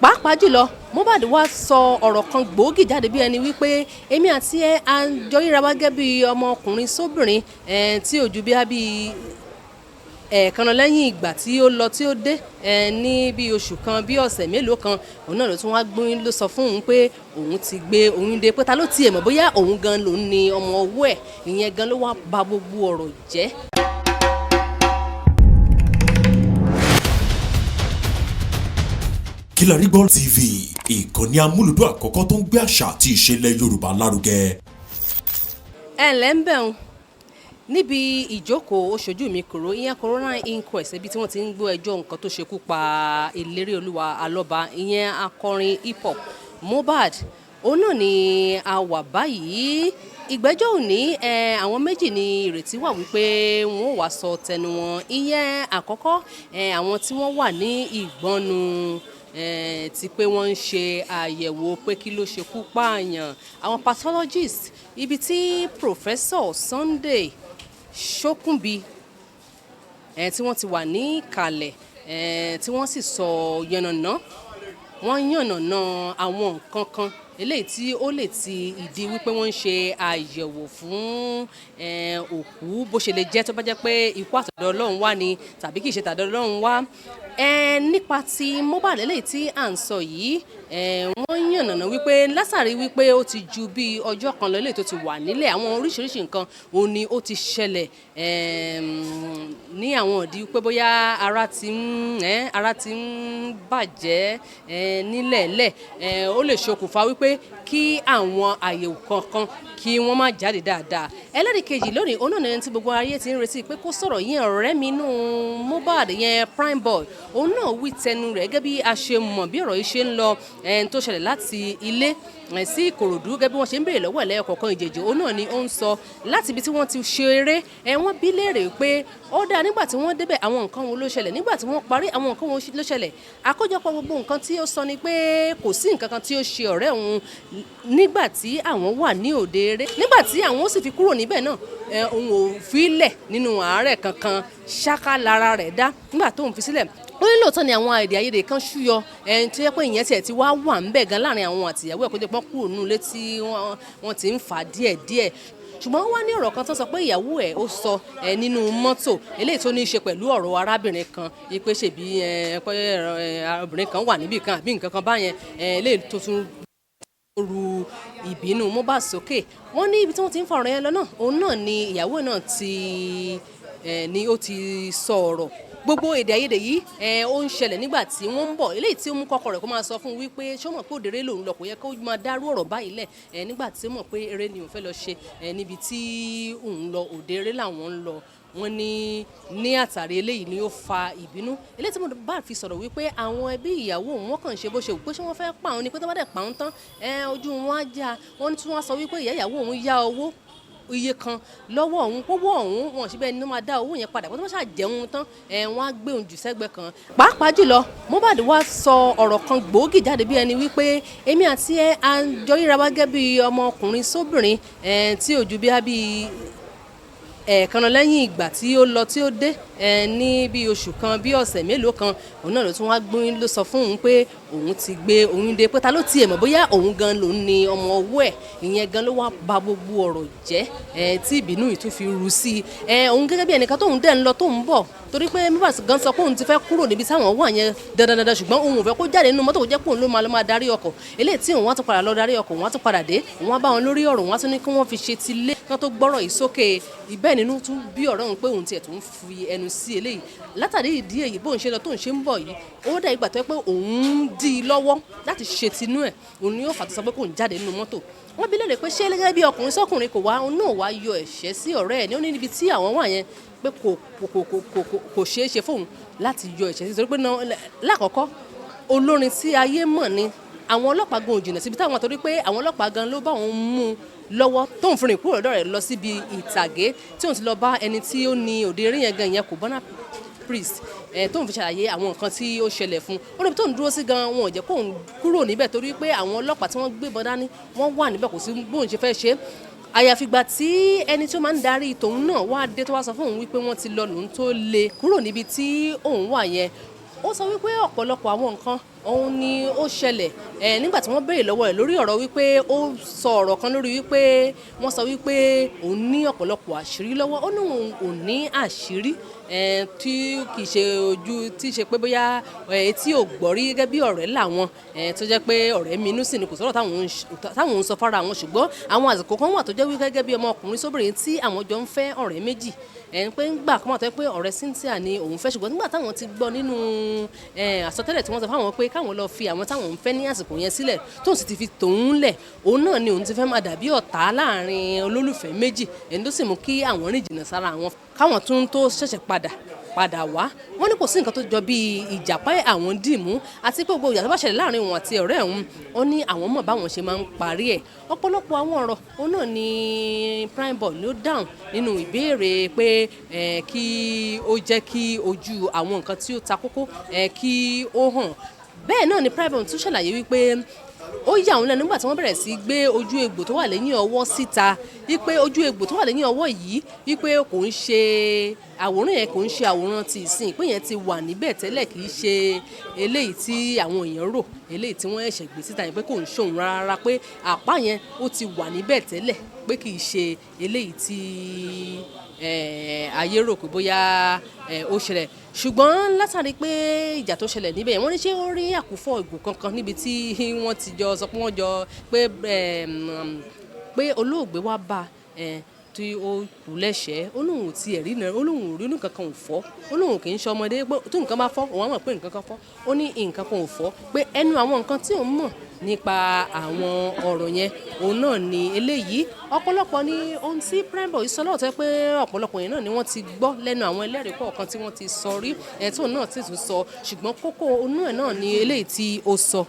pàápàá jùlọ Mohbad wá sọ ọ̀rọ̀ kan gbòógì jáde bí ẹni wípé èmi àti ẹ à ń jọ ríra wá gẹ́gẹ́ bí ọmọkùnrin sóbìnrin tí ò ju bí ẹ̀ẹ̀kan lọ lẹ́yìn ìgbà tí ó lọ tí ó dé ní bí oṣù kan bí ọ̀sẹ̀ mélòó kan òun náà ló tún wá gbóyún ló sọ fún òun pé òun ti gbé oyún dé pé ta ló tiẹ̀ mọ̀ bóyá òun gan lòun ni ọmọ ọwọ́ ẹ̀ ìyẹn gan ló wá ba gbogbo ọ̀rọ̀ jẹ́. Kilarigbo TV, ìkànnì amúlùdún àkọ́kọ́ tó ń gbé àṣà àti ìṣẹ̀lẹ̀ Yorùbá lárugẹ. ẹ ǹlẹ́ ń bẹ̀rùn níbi ìjókòó oṣojú mi kòró ìyẹn Coroner inquest ibi tí wọ́n ti ń gbọ́ ẹjọ́ nǹkan tó ṣekú pa eléré olúwa alọ́ba ìyẹn akọrin hip hop Mohbad òun náà ni a wà báyìí. Ìgbẹ́jọ́ òní àwọn méjì ní ìrètí wà wípé wọn ò wá sọ tẹnu wọn. Ìyẹn àkọ́kọ́ àwọn tí wọ́n wà ní ìgbọ́nu ti pé wọ́n ń ṣe àyẹ̀wò pé kí ló ṣekú pààyàn, àwọn pathologist ibi tí Professor Sunday Ṣókùnbí tí wọ́n ti wà ní ìkàlẹ̀ tí wọ́n sì sọ yànnàná àwọn nǹkan kan eléyìí tí ó lè ti ìdí wípé wọ́n ń ṣe àyẹ̀wò fún òkú bó ṣe lè jẹ́ tó bá jẹ́ pé ikú àtọ̀dọ̀ Ọlọ́run wá ni tàbí kì í ṣe tàdọ̀ Ọlọ́run wá. Nípa ti Mohbad eléyìí tí à ń sọ yìí wọ́n yànnàná wípé látàrí wípé ó ti ju bí ọjọ́ kan lọ eléyìí tó ti wà nílẹ̀ àwọn oríṣiríṣi nǹkan òun ni ó ti ṣẹlẹ̀ ní àwọn ìdí wípé bóyá ara ti ń bàjẹ́ nílẹ̀ẹ́lẹ̀ ó lè ṣokùnfà wípé kí àwọn àyẹ̀wò kankan kí wọ́n má jáde dáadáa. Ẹlẹ́rìí kejì lónìí òun náà ní ẹni tí gbogbo ayé ti ń retí pé kó sọ̀rọ̀ yẹn ọ̀rẹ́ mi nù Mohbad yẹn prime boy òun náà wí tẹnu rẹ̀ gẹ́gẹ́ bí a ṣe mọ̀ bí ọ̀rọ̀ yìí ṣe ń lọ tó ṣẹlẹ̀ láti ilé sí Ìkòròdú gẹ́gẹ́ bí wọ́n ṣe ń béèrè lọ́wọ́ ẹ̀lẹ́yọ̀ kọ̀ọ̀kan ìjèjì òun náà ni ó ń sọ láti ibi tí wọ́n ti ṣe eré wọ́n bí léèrè pé ó dáa nígbà tí wọ́n débẹ̀ àwọn nǹkan wo ló ṣẹlẹ̀ nígbà tí wọ́n parí àwọn nǹkan wo ló ṣẹlẹ̀ àkójọpọ̀ gbogbo nǹkan tí ó sọ ni pé kò sí nǹkan kan tí ó ṣe ọ̀rẹ́ òun nígbà tí àwọn wà ní òde eré nígbà tí àwọn ó sì fi kúrò níbẹ̀ náà òun ò fi lẹ̀ nínú àárẹ̀ kankan ṣáká lára rẹ̀ dá nígbà tó ń fi sílẹ̀ ó ní lóòótọ́ ni àwọn èdè àìyedè kan ṣúyọ tó yẹ pé ìyẹn tiẹ̀ ti wá wà ń bẹ̀ gan láàrin àwọn àtìyàwó ẹ̀ kó jẹ́ pọ́n kúrò nínú ilé tí wọ́n ti ń fà díẹ̀díẹ̀ ṣùgbọ́n wọ́n ní ọ̀rọ̀ kan tó sọ pé ìyàwó ẹ̀ ó sọ nínú mọ́tò eléyìí tó ní í ṣe pẹ̀lú ọ̀rọ̀ arábìnrin kan pé ṣèbí obìnrin kan wà níbì kan àbí nǹkan kan báyẹn eléyìí tó tún ru ìbínú Mohbad sókè. Wọ́n ní ibi tí wọ́n ti ń fọ̀rọ̀ yẹn lọ náà òun náà ni ìyàwó náà ni ó ti sọ ọ̀rọ̀ gbogbo èdè àìyedè yìí ó ń ṣẹlẹ̀ nígbà tí wọ́n ń bọ̀ eléyìí tí ó mú kọ́kọ́ rẹ̀ kó máa sọ fún un wípé ṣé ó mọ̀ pé òdèrè lòun lọ kò yẹ kó máa dárú ọ̀rọ̀ báyìí lẹ̀ nígbà tí ó mọ̀ pé eré ni òun fẹ́ lọ ṣe níbi tí òun lọ òdèrè làwọn ń lọ. Wọ́n ní àtàrí eléyìí ni ó fa ìbínú eléyìí tí mo bá fi sọ̀rọ̀ wípé àwọn ẹbí ìyàwó wọn kàn ṣe bó ṣe wù pé ṣé wọ́n fẹ́ pa òun ni pé tó bá dẹ̀ pa òun tán ojú wọn á já wọ́n tún wá sọ wípé ìyá ìyàwó òun yá owó iye kan lọ́wọ́ òun owó ọ̀hún wọn síbẹ̀ ni wọ́n máa dá owó yẹn padà wọ́n tó ṣáà jẹun tán wọ́n á gbé òun jù sẹ́gbẹ́ kan. Pàápàá jùlọ Mohbad wá sọ ọ̀rọ̀ kan gbòógì jáde bí ẹni wípé èmi àti ẹ à ń jọ ríra wá gẹ́gẹ́ bí ọmọkùnrin sóbìnrin tí ò ju bí ẹ̀ẹ̀kan lọ lẹ́yìn ìgbà tí ó lọ tí ó dé ní bí oṣù kan bí ọ̀sẹ̀ mélòó kan òun náà ló tún wá gbóyún ló sọ fún òun pé òun ti gbé oyún dé pé ta ló tiẹ̀ mọ̀ bóyá òun gan lòun ni ọmọ ọwọ́ ẹ̀ ìyẹn gan ló wá ba gbogbo ọ̀rọ̀ jẹ́ tí ìbínú yìí tún fi ru sí i òun gẹ́gẹ́ bí ẹnìkan tóun dẹ̀ ń lọ tóun bọ̀ torí pé Mohbad gan sọ pé òun ti fẹ́ kúrò níbi táwọn wà yẹn dandandandan ṣùgbọ́n òun ò fẹ́ kó jáde nínú mọ́tò kó jẹ́ pé òun ló máa darí ọkọ̀ eléyìí tí òun wá tún padà lọ darí ọkọ̀ òun wá tún padà dé òun wá bá wọn lórí ọ̀rọ̀ òun wá tún ní kí wọ́n fi ṣe ti lé kí wọ́n tó gbọ́rọ̀ yìí sókè ibẹ̀ nínú tún bí ọ̀rọ̀ òun pé òun tiẹ̀ tún fi ẹnu sí eléyìí látàrí ìdí èyí bóun ṣe lọ tóun ṣe ń bọ̀ yìí ó dà ìgbà tó yẹ pé òun dí i lọ́wọ́ láti ṣe tinú ẹ̀ òun ni yóò fà tó sọ pé kóun jáde nínú mọ́tò. Wọ́n bi léèrè pé ṣé gẹ́gẹ́ bí ọkùnrin sọ́kùnrin kò wá òun náà wá yọ ẹ̀ṣẹ́ sí ọ̀rẹ́ ẹ̀ ní ó ní níbi tí àwọn wà yẹn pé kò ṣeé ṣe fóun láti yọ ẹ̀ṣẹ́ sí torí pé lákọ̀ọ́kọ́ olórin tí ayé mọ̀ ni àwọn ọlọ́pàá gan òjìnà síbi táwọn torí pé àwọn ọlọ́pàá gan ló bá òun mú un lọ́wọ́ tóun fi rìn kúrò lọ́dọ̀ rẹ̀ lọ síbi ìtàgé tí òun ti lọ bá ẹni tí ó ní òde eré yẹn gan ìyẹn kò bọ́nà priest tóun fi ṣàlàyé àwọn nǹkan tí ó ṣẹlẹ̀ fún un ó níbi tóun dúró sí gan wọn ò jẹ́ kóun kúrò níbẹ̀ torí pé àwọn ọlọ́pàá tí wọ́n gbébọn dání wọ́n wà níbẹ̀ kò sí bóun ṣe fẹ́ ṣe àyàfìgbà tí ẹni tó máa ń darí tòun náà wá dé tó wá sọ fún òun wípé wọ́n ti lọ lòun tó lè kúrò níbi tí òun wà yẹn ó sọ wípé ọ̀pọ̀lọpọ̀ àwọn nǹkan òun ni ó ṣẹlẹ̀ nígbà tí wọ́n béèrè lọ́wọ́ rẹ̀ lórí ọ̀rọ̀ wípé ó sọ ọ̀rọ̀ kan lórí wípé wọ́n sọ wípé òun ní ọ̀pọ̀lọpọ̀ àṣírí lọ́wọ́ ó ní òun ò ní àṣírí tí kì í ṣe ojú tí í ṣe pé bóyá etí ò gbọ́ rí gẹ́gẹ́ bí ọ̀rẹ́ làwọn tó jẹ́ pé ọ̀rẹ́ mi inú sì ni kò sọ̀rọ̀ táwọn ń sọ fara wọn ṣùgbọ́n àwọn àsìkò kan wà tó jẹ́ wí gẹ́gẹ́ bí ọmọkùnrin sóbìnrin tí àwọn jọ ń fẹ́ ọ̀rẹ́ méjì pé ńgbà kan wà tó yẹ pé ọ̀rẹ́ Cynthia ni òun fẹ́ ṣùgbọ́n nígbà táwọn ti gbọ́ nínú àsọtẹ́lẹ̀ tí wọ́n sọ fáwọn pé káwọn lọ fi àwọn táwọn ń fẹ́ ní àsìkò yẹn sílẹ̀ tóun sì ti fi tòun lẹ̀ òun náà ni òun ti fẹ́ máa dàbí ọ̀tá láàrin olólùfẹ́ méjì ẹni tó sì mú kí àwọn rìn jìnnà sára àwọn káwọn tún tó ṣẹ̀ṣẹ̀ padà wá wọ́n ní kò sí nǹkan tó jọ bíi ìjà pé àwọn dìmú àti pé gbogbo ìjà tó bá ṣẹlẹ̀ láàrin òun àti ọ̀rẹ́ òun ó ní àwọn mọ̀ báwọn ṣe máa ń parí ẹ̀ ọ̀pọ̀lọpọ̀ àwọn ọ̀rọ̀ òun náà ni prime boy ló dáhùn nínú ìbéèrè pé kí ó jẹ́ kí ojú àwọn nǹkan tí ó ta kókó kí ó hàn bẹ́ẹ̀ náà ni prime boy tún ṣàlàyé wípé ó yà wọ́n lẹ́nu nígbà tí wọ́n bẹ̀rẹ̀ sí gbé ojú egbò tó wà lẹ́yìn ọwọ́ síta wípé ojú egbò tó wà lẹ́yìn ọwọ́ yìí wípé kò ń ṣe àwòrán yẹn kò ń ṣe àwòrán ti ìsìn pé yẹn ti wà níbẹ̀ tẹ́lẹ̀ kì í ṣe eléyìí tí àwọn èèyàn rò eléyìí tí wọ́n ẹ̀ṣẹ̀ gbé síta yẹn pé kò ń ṣòun rárá pé àpá yẹn ó ti wà níbẹ̀ tẹ́lẹ̀ pé kì í ṣe eléyìí tí ayé rò pé bóyá ó ṣẹlẹ̀ ṣùgbọ́n látàrí pé ìjà tó ṣẹlẹ̀ níbẹ̀ wọ́n ní ṣé ó rí àkúfọ̀ ìgò kankan níbi tí wọ́n ti jọ sọ pé wọ́n jọ pé olóògbé wá bá tí ó kù lẹ́sẹ̀ẹ́ ó lóun ò tiẹ̀ rí náà ó lóun ò rí nǹkan kan ò fọ́ ó lóun kì í ṣe ọmọdé pé tó nǹkan bá fọ́ òun á mọ̀ pé nǹkan kan fọ́ ó ní nǹkan kan ò fọ́ pé ẹnu àwọn nǹkan tí òun mọ̀ nípa àwọn ọ̀rọ̀ yẹn òun náà ni eléyìí ọ̀pọ̀lọpọ̀ ni ohun tí prime boy sọ lọ́wọ́ pé ọ̀pọ̀lọpọ̀ yẹn náà ni wọ́n ti gbọ́ lẹ́nu àwọn ẹlẹ́rìí kọ̀ọ̀kan tí wọ́n ti sọ rí tó náà sì tún sọ ṣùgbọ́n kókó onú ẹ̀ náà ni eléyìí tí ó sọ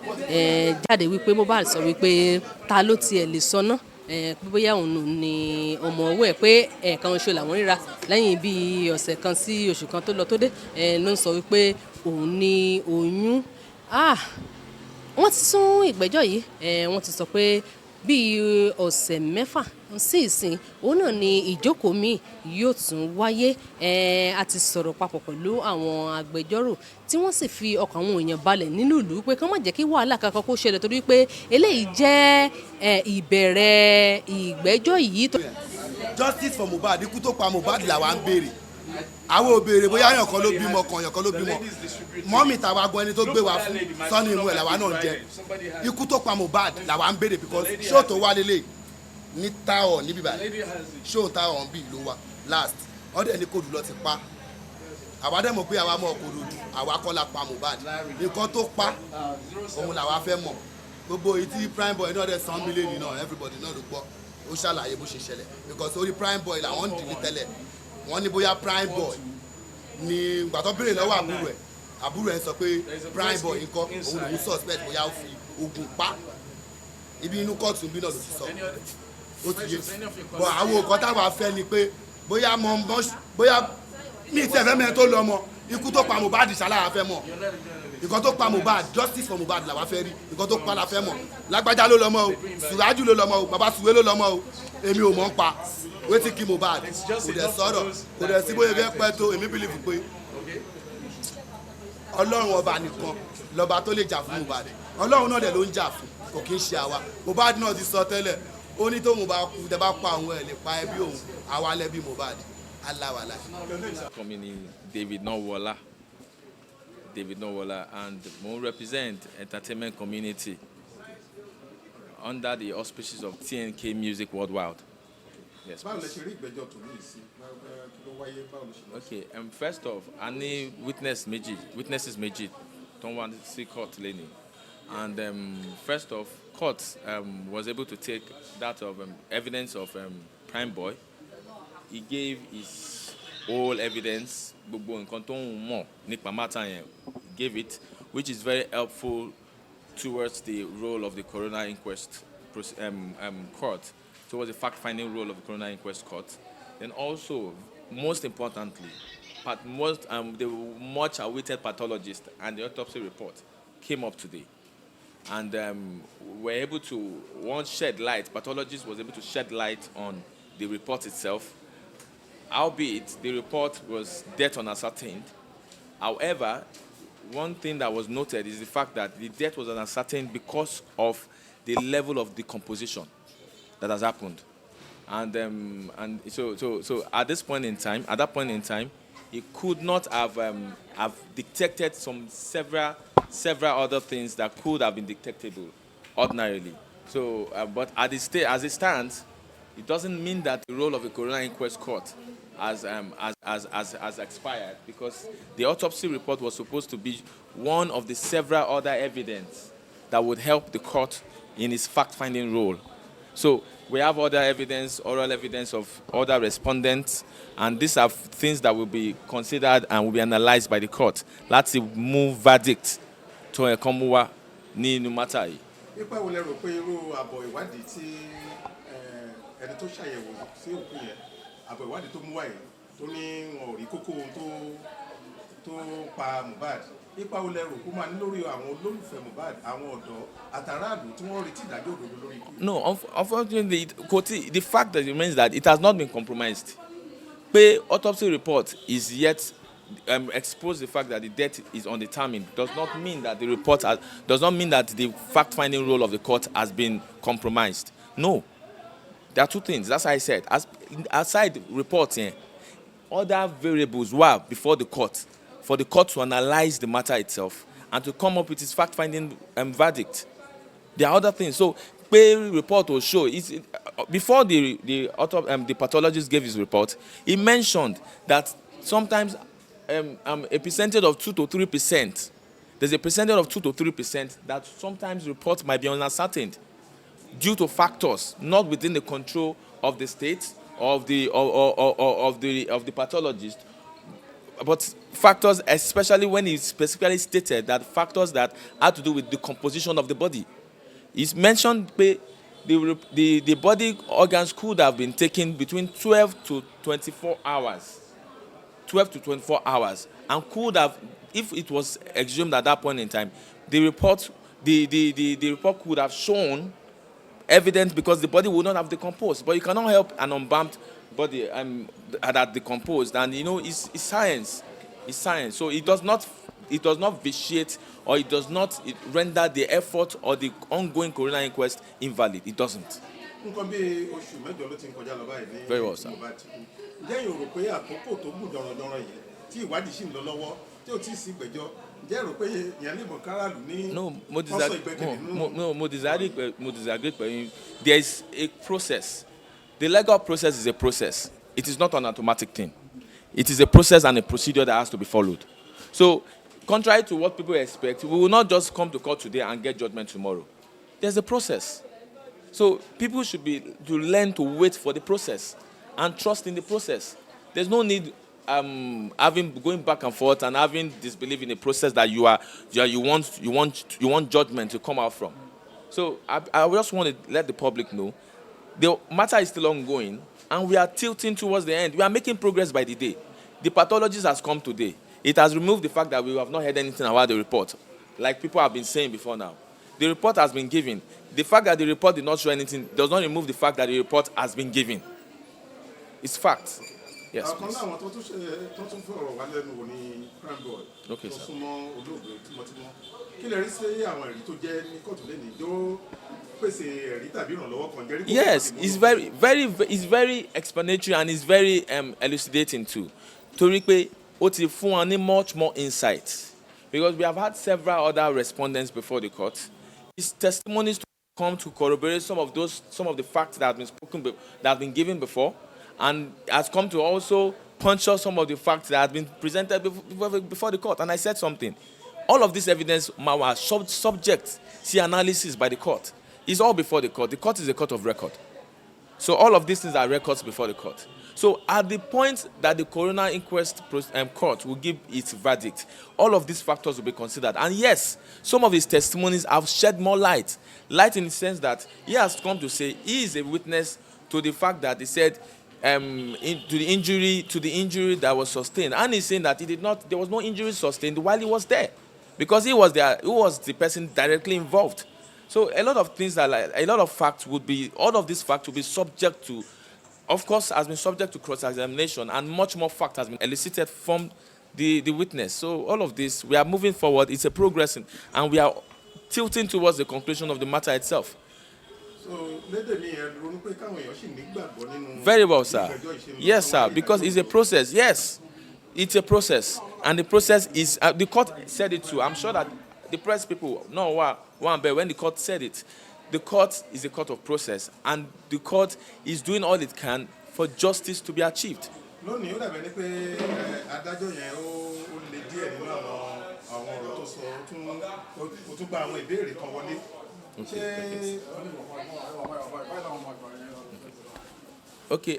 jáde wípé Mohbad sọ wípé ta ló tiẹ̀ lè sọ náà bóyá òun ni ọmọ ọwọ́ ẹ̀ pé ẹ̀ẹ̀kan oṣù làwọn ríra lẹ́yìn bíi ọ̀sẹ̀ kan sí oṣù kan tó lọ tó dé ló ń sọ wípé òun ní oyún wọ́n ti sún ìgbẹ́jọ́ yìí wọ́n ti sọ pé bíi ọ̀sẹ̀ mẹ́fà sí ìsìn òun náà ni ìjókòó míì yóò tún wáyé a ti sọ̀rọ̀ papọ̀ pẹ̀lú àwọn agbẹjọ́rò tí wọ́n sì fi ọkàn àwọn èèyàn balẹ̀ nínú ìlú pé kí wọ́n má jẹ́ kí wàhálà kankan kó ṣẹlẹ̀ torí pé eléyìí jẹ́ ìbẹ̀rẹ̀ ìgbẹ́jọ́ yìí. justice for Mohbad ikú tó pa Mohbad làwa ń béèrè àwọn ò béèrè bóyá yàn kan ló bímọ kan yàn kan ló bímọ mọ́mì tàwa gan ẹni tó gbé wa fún sọ́ni ìmú ẹ̀ làwa náà ń jẹ ikú tó pa Mohbad làwa ń béèrè because ṣó tó wá lélẹ̀ ní táwọn níbí báyìí ṣó táwọn bí ló wà last ọdẹ ní kòdù lọ ti pa àwa dẹ̀ mọ̀ pé àwa mọ̀ kòdù àwa kọ́ la pa Mohbad nǹkan tó pa òun làwa fẹ́ mọ̀ gbogbo etí prime boy náà dẹ̀ san mílíọ̀nù náà everybody náà ló gbọ́ ó ṣàlàyé bó ṣe ṣẹlẹ̀ because orí prime boy làwọn ń dìlí tẹ́lẹ̀ wọ́n ní bóyá prime boy ni gbàtọ́ béèrè lọ́wọ́ àbúrò ẹ̀ sọ pé prime boy nǹkan òun lòún suspect bóyá ó fi oògùn pa ibi inú kóòtù bí náà ló ti sọ ó ti yé bọ̀ àwọn nǹkan táwa fẹ́ ni pé bóyá mi ìtẹ̀ fẹ́ mẹ́rin tó lọ mọ ikú tó pa Mohbad ṣàlàyé fẹ́ mọ̀ nǹkan tó pa Mohbad justice for Mohbad làwa fẹ́ rí nǹkan tó pa la fẹ́ mọ̀ lágbájá ló lọ́mọ o Sùrájù ló lọ́mọ o bàbá Sùwé ló lọ́mọ o èmi ò mọ̀ ń pa wetin kill Mohbad kò dẹ̀ sọ̀rọ̀ kò dẹ̀ sí bóyá fẹ́ pẹ́ tó èmi believe pé Ọlọ́run ọba nìkan lọ́ba tó lè jà fún Mohbad Ọlọ́run náà dẹ̀ ló ń jà fún kò kí ń ṣe àwa Mohbad náà ti sọ tẹ́lẹ̀ ó ní tóun bá kú tẹ́ bá pa àwọn ẹ̀ lè pa ẹbí òun àwa lẹ́bí Mohbad aláwàlá. Company David Nowola and mo represent entertainment community under the auspices of TNK Music Worldwide. Yes. Okay. First off, I need witnesses méjì tó wá sí court lẹ́ni, and first off, court was able to take that of evidence of Prime Boy. He gave his whole evidence, gbogbo nǹkan tó ń mọ̀ nípa matter yẹn, gave it, which is very helpful towards the role of the Coroner inquest court, towards the fact-finding role of the Coroner inquest court. Then also, most importantly, the much-awaited pathologist and the autopsy report came up today. And were able to, pathologist was able to shed light on the report itself. Albeit, the report was death unascertained. However, one thing that was noted is the fact that the death was unascertained because of the level of decomposition that has happened. And so at that point in time, he could not have detected several other things that could have been detectable ordinarily. So, but as it stands, it doesn't mean that the role of a coroner inquest court has expired, because the autopsy report was supposed to be one of the several other evidence that would help the court in its fact-finding role. So we have other evidence, oral evidence of other respondents, and these are things that will be considered and will be analyzed by the court. Let's move verdict to a Komuwa ni numata yìí. Ipa wo lẹ rò pé irú àbọ̀ ìwádìí tí ẹni tó ṣàyẹ̀wò sí òkú yẹn, àbọ̀ ìwádìí tó mú wáyé tó ní wọn ò rí kókó ohun tó pa Mohbad, ipa wo lẹ rò kó máa ní lórí àwọn olólùfẹ́ Mohbad, àwọn ọ̀dọ́ àtàràlù tí wọ́n retí ìdájọ́ òdodo lórí ikú? No, unfortunately, the fact that remains that it has not been compromised. The autopsy report is yet expose the fact that the death is undetermined does not mean that the fact-finding role of the court has been compromised. No, there are two things. That's why I said, aside reporting, other variables were before the court for the court to analyze the matter itself and to come up with its fact-finding verdict. There are other things. So, the report will show. Before the pathologist gave his report, he mentioned that sometimes a percentage of 2 to 3%. There's a percentage of 2 to 3% that sometimes reports might be unascertained due to factors not within the control of the state or of the pathologist, but factors, especially when he specifically stated that factors that had to do with the composition of the body. He's mentioned the body organs could have been taken between 12 to 24 hours. 12 to 24 hours, and could have, if it was exhumed at that point in time, the report could have shown evidence, because the body would not have decomposed. But you cannot help an unbound body that decomposed, and it's science. It's science. So it does not vitiate, or it does not render the effort or the ongoing coroner inquest invalid. It doesn't. Very well, sir. Ǹjẹ́ yóò rò pé àkókò tó gùn dọ̀rọ̀dọ̀rọ̀ yìí tí ìwádìí ṣì ń lọ lọ́wọ́ tí ò tí ì sí ìgbẹ́jọ́, ǹjẹ́ rò pé ìyẹn lè mọ̀ káràlú ní ọ̀sọ̀ ìgbẹ́kẹ̀lé nínú? No, mo disagree. There is a process. The legal process is a process. It is not an automatic thing. It is a process and a procedure that has to be followed. So, contrary to what people expect, we will not just come to court today and get judgment tomorrow. There's a process. So, people should to learn to wait for the process and trust in the process. There's no need going back and forth and having disbelief in a process that you want judgment to come out from. So I just want to let the public know the matter is still ongoing, and we are tilting towards the end. We are making progress by the day. The pathologist has come today. It has removed the fact that we have not heard anything about the report, like people have been saying before now. The report has been given. The fact that the report did not show anything does not remove the fact that the report has been given. It's fact. Yes, please. Okay, sir. Yes, it's very explanatory, and it's very elucidating too. Toripe oti fún wa much more insight, because we have had several other respondents before the court. His testimonies to come to corroborate some of the facts that have been given before, and has come to also puncture some of the facts that have been presented before the court. And I said something. All of this evidence was subject to analysis by the court. It's all before the court. The court is a court of record. So all of these things are records before the court. So at the point that the coroner inquest court will give its verdict, all of these factors will be considered. And yes, some of his testimonies have shed more light. Light in the sense that he has come to say he is a witness to the fact that he said to the injury that was sustained, and he's saying that there was no injury sustained while he was there, because he was the person directly involved. So a lot of things all of these facts will be subject to, of course, has been subject to cross-examination, and much more fact has been elicited from the witness. So all of this, we are moving forward. It's a progressing, and we are tilting towards the conclusion of the matter itself. Very well, sir. Yes, sir, because it's a process. Yes, it's a process, and the process is the court said it too. I'm sure that the press people know but when the court said it, the court is a court of process, and the court is doing all it can for justice to be achieved. Okay.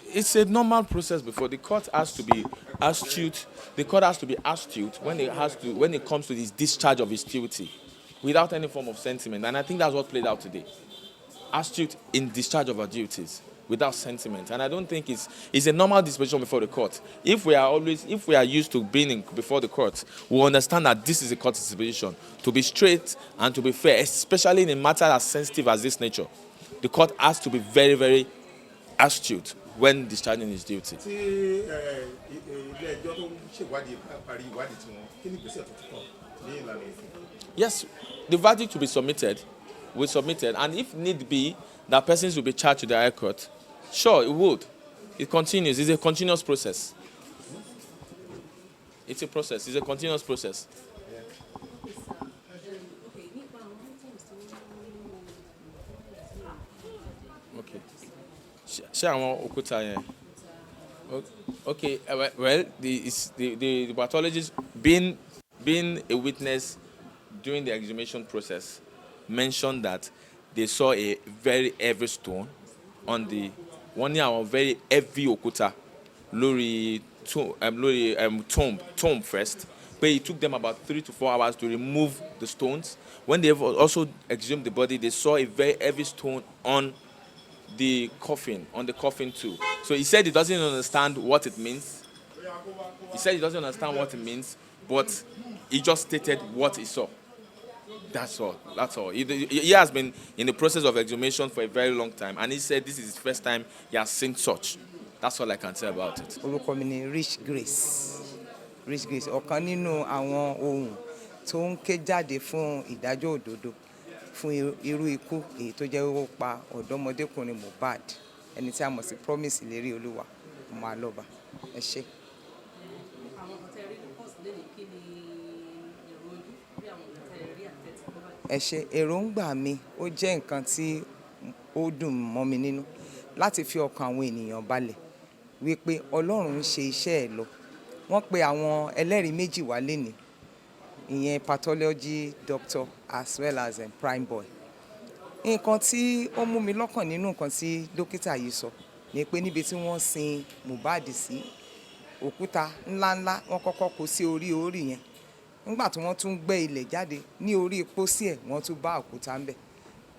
It's a normal process before the court has to be astute. The court has to be astute when it comes to this discharge of its duty, without any form of sentiment. And I think that's what played out today. Astute in discharge of our duties, without sentiment. And I don't think it's a normal disposition before the court. If we are used to being before the court, we understand that this is a court disposition to be straight and to be fair, especially in a matter as sensitive as this nature. The court has to be very, very astute when discharging his duty. Yes, the verdict will be submitted. And if need be, that persons will be charged to the High Court. Sure, it would. It continues. It's a continuous process. It's a process. It's a continuous process. Okay. Okay. Well, the pathologist being a witness during the exhumation process mentioned that they saw a very heavy stone on the one year, very heavy okuta lori tomb first, but it took them about 3 to 4 hours to remove the stones. When they also exhumed the body, they saw a very heavy stone on the coffin too. So he said he doesn't understand what it means. But he just stated what he saw. That's all. He has been in the process of exhumation for a very long time, and he said this is his first time he has seen such. That's all I can say about it. Orúkọ mi ni Rich Grace. Ọ̀kan nínú àwọn ohun tó ń ké jáde fún ìdájọ́ òdodo fún irú ikú èyí tó jẹ́ ó pa ọ̀dọ́mọdékùnrin Mohbad, ẹni tí a mọ̀ sí Promise Ìlérí Olúwa ọmọ Alọ́ba. Ẹ ṣé. Ẹ ṣé, èròǹgbà mi ó jẹ́ nǹkan tí ó dùn mọ́ mi nínú láti fi ọkàn àwọn ènìyàn balẹ̀ wípé Ọlọ́run ń ṣe iṣẹ́ ẹ̀ lọ. Wọ́n pe àwọn ẹlẹ́rìí méjì wá lénìí, ìyẹn pathology doctor as well as prime boy. Nǹkan tí ó mú mi lọ́kàn nínú nǹkan tí dókítà yìí sọ ni pé níbi tí wọ́n sin Mohbad sí, òkúta ńláńlá wọ́n kọ́kọ́ kó sí orí yẹn. Nígbà tí wọ́n tún gbẹ́ ilẹ̀ jáde ní orí pósí ẹ̀, wọ́n tún bá òkúta ńbẹ̀.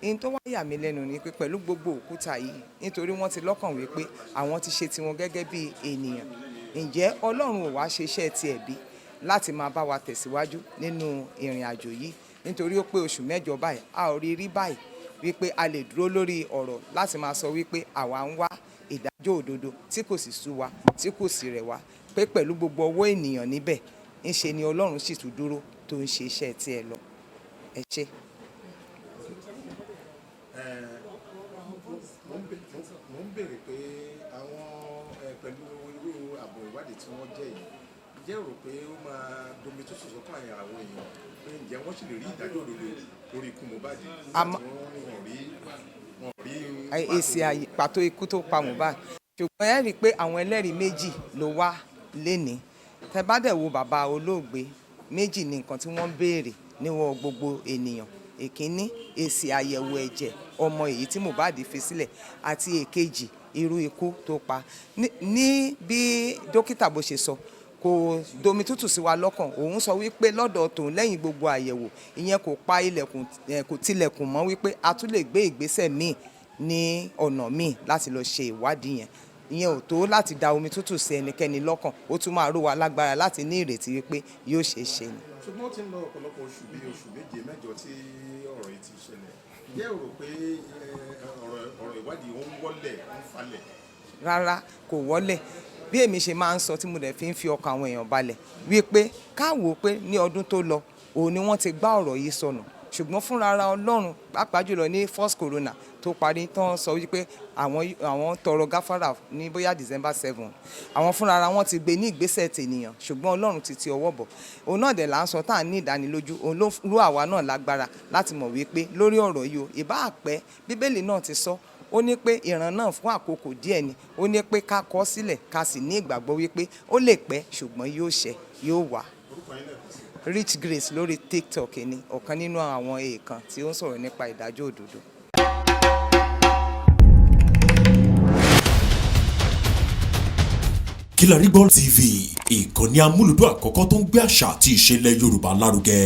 Èyí tó wá yà mí lẹ́nu ni pé pẹ̀lú gbogbo òkúta yìí, nítorí wọ́n ti lọ́kàn wípé àwọn ti ṣe tiwọn gẹ́gẹ́ bí ènìyàn, ǹjẹ́ Ọlọ́run ò wá ṣe iṣẹ́ tiẹ̀ bí láti máa bá wa tẹ̀síwájú nínú ìrìn àjò yìí? Nítorí ó pé oṣù 8 báyìí, a ò rí báyìí wípé a lè dúró lórí ọ̀rọ̀ láti máa sọ wípé àwa ń wá ìdájọ́ òdodo tí kò sì sú wa, tí kò sì rẹ̀ wá, pé pẹ̀lú gbogbo ọwọ́ ènìyàn níbẹ̀, ńṣe ni Ọlọ́run sì tún dúró tó ń ṣe iṣẹ́ tiẹ̀ lọ. Ẹ ṣé. Mo ń béèrè pé àwọn pẹ̀lú irú àbọ̀ ìwádìí tí wọ́n jẹ́ yìí, jẹ́ rò pé ó máa domi tó sọ̀sọ́ fún àwọn èèyàn pé ǹjẹ́ wọ́n sì lè rí ìdájọ́ òdodo lórí ikú Mohbad wọ́n rí èsì pàtó ikú tó pa Mohbad. Ṣùgbọ́n ẹ rí i pé àwọn ẹlẹ́rìí méjì ló wá lénìí. Tẹ́ bá dẹ̀ wo bàbá olóògbé, méjì ni nǹkan tí wọ́n béèrè níwọ̀n gbogbo ènìyàn. Èkíní, èsì àyẹ̀wò ẹ̀jẹ̀ ọmọ èyí tí Mohbad fi sílẹ̀, àti èkejì, irú ikú tó pa. Ní bí dókítà bó ṣe sọ, kò domi tútù sí wa lọ́kàn. Òun sọ wípé lọ́dọ̀ tòun lẹ́yìn gbogbo àyẹ̀wò, ìyẹn kò pa ilẹ̀kùn, kò tilẹ̀kùn mọ́ wípé a tún lè gbé ìgbésẹ̀ míì ní ọ̀nà míì láti lọ ṣe ìwádìí yẹn. Ìyẹn ò tó láti da omi tútù sí ẹnikẹ́ni lọ́kàn, ó tún máa ró wa lágbára láti ní ìrètí wípé yóò ṣe é ṣe ni. Ṣùgbọ́n ó ti ń lọ ọ̀pọ̀lọpọ̀ oṣù bíi oṣù 7, 8 tí ọ̀rọ̀ yìí ti ṣẹlẹ̀. Ǹjẹ́ o rò pé ọ̀rọ̀ ìwádìí ó ń wọ́lẹ̀, ó ń falẹ̀? rárá kò wọlé bí èmi ṣe máa ń sọ tí mo dẹ̀ fi ń fi ọkàn àwọn èèyàn balẹ̀ wípé káwò pé ní ọdún tó lọ òun ni wọ́n ti gbá ọ̀rọ̀ yìí sọnù ṣùgbọ́n fúnra ara Ọlọ́run pàápàá jùlọ ní first corona tó parí tán sọ wípé àwọn tọrọ gáfárà ní bóyá December 7 àwọn fúnra ara wọn ti gbé ní ìgbésẹ̀ tènìyàn ṣùgbọ́n Ọlọ́run ti ọwọ́ bọ̀ òun náà dẹ̀ là ń sọ tá à ní ìdánilójú òun ló rú àwa náà lágbára láti mọ̀ wípé lórí ọ̀rọ̀ yìí o ìbá àpẹ́ Bíbélì náà ti sọ ó ní pé ìran náà fún àkókò díẹ̀ ni ó ní pé ká kọ sílẹ̀ ká sì ní ìgbàgbọ́ wípé ó lè pẹ́ ṣùgbọ́n yóò ṣẹ yóò wà. Rich Grace lórí TikTok ni ọ̀kan nínú àwọn èèkàn tí ó ń sọ̀rọ̀ nípa ìdájọ́ òdodo. Kilarigbo TV, ìkànnì amúlùdún àkọ́kọ́ tó ń gbé àṣà àti ìṣẹ̀lẹ̀ Yorùbá lárugẹ.